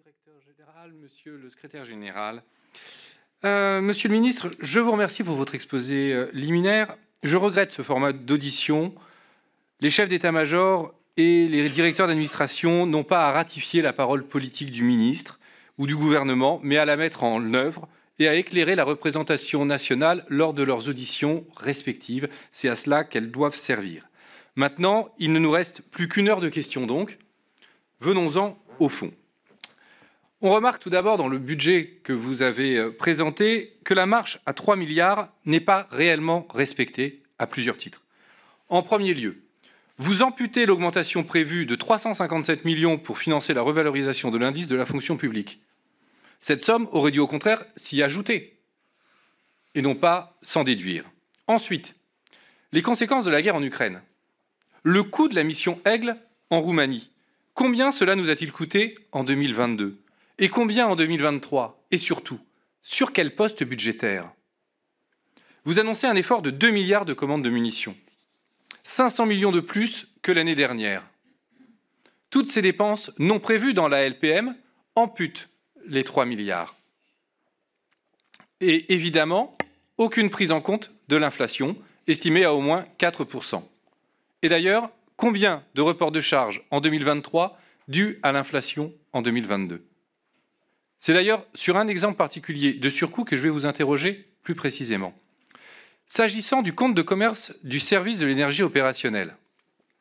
directeur général, monsieur le secrétaire général. Monsieur le ministre, je vous remercie pour votre exposé liminaire. Je regrette ce format d'audition. Les chefs d'état-major et les directeurs d'administration n'ont pas à ratifier la parole politique du ministre ou du gouvernement, mais à la mettre en œuvre et à éclairer la représentation nationale lors de leurs auditions respectives. C'est à cela qu'elles doivent servir. Maintenant, il ne nous reste plus qu'une heure de questions donc. Venons-en au fond. On remarque tout d'abord dans le budget que vous avez présenté que la marche à 3 milliards n'est pas réellement respectée à plusieurs titres. En premier lieu, vous amputez l'augmentation prévue de 357 millions pour financer la revalorisation de l'indice de la fonction publique. Cette somme aurait dû au contraire s'y ajouter et non pas s'en déduire. Ensuite, les conséquences de la guerre en Ukraine. Le coût de la mission Aigle en Roumanie. Combien cela nous a-t-il coûté en 2022 ? Et combien en 2023 ? Et surtout, sur quel poste budgétaire ? Vous annoncez un effort de 2 milliards de commandes de munitions. 500 millions de plus que l'année dernière. Toutes ces dépenses non prévues dans la LPM amputent les 3 milliards. Et évidemment, aucune prise en compte de l'inflation, estimée à au moins 4%. Et d'ailleurs, combien de reports de charges en 2023 dus à l'inflation en 2022 ? C'est d'ailleurs sur un exemple particulier de surcoût que je vais vous interroger plus précisément. S'agissant du compte de commerce du service de l'énergie opérationnelle,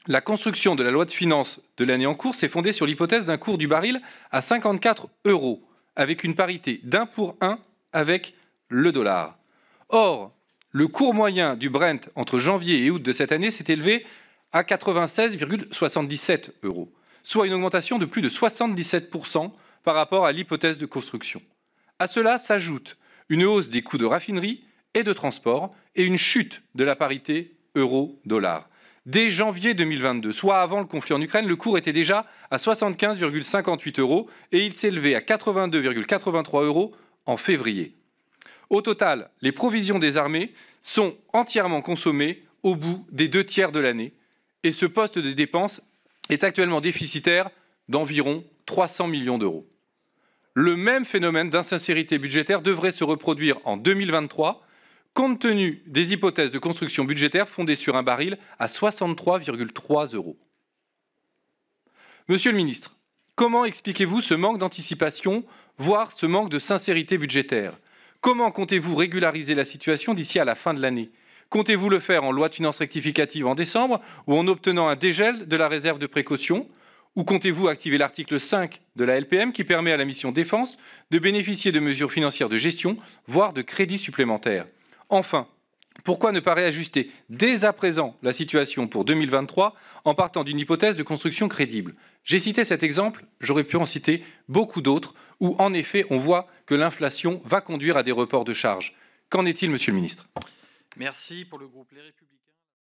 la construction de la loi de finances de l'année en cours s'est fondée sur l'hypothèse d'un cours du baril à 54 €, avec une parité d'1 pour 1 avec le dollar. Or, le cours moyen du Brent entre janvier et août de cette année s'est élevé à 96,77 €, soit une augmentation de plus de 77% par rapport à l'hypothèse de construction. À cela s'ajoute une hausse des coûts de raffinerie et de transport et une chute de la parité euro-dollar. Dès janvier 2022, soit avant le conflit en Ukraine, le cours était déjà à 75,58 € et il s'élevait à 82,83 € en février. Au total, les provisions des armées sont entièrement consommées au bout des 2 tiers de l'année et ce poste de dépenses est actuellement déficitaire d'environ 300 millions d'euros. Le même phénomène d'insincérité budgétaire devrait se reproduire en 2023, compte tenu des hypothèses de construction budgétaire fondées sur un baril à 63,3 €. Monsieur le ministre, comment expliquez-vous ce manque d'anticipation, voire ce manque de sincérité budgétaire ? Comment comptez-vous régulariser la situation d'ici à la fin de l'année ? Comptez-vous le faire en loi de finances rectificative en décembre ou en obtenant un dégel de la réserve de précaution ? Ou comptez-vous activer l'article 5 de la LPM qui permet à la mission Défense de bénéficier de mesures financières de gestion, voire de crédits supplémentaires ? Enfin, pourquoi ne pas réajuster dès à présent la situation pour 2023 en partant d'une hypothèse de construction crédible ? J'ai cité cet exemple, j'aurais pu en citer beaucoup d'autres, où en effet on voit que l'inflation va conduire à des reports de charges. Qu'en est-il, monsieur le ministre ? Merci pour le groupe Les Républicains.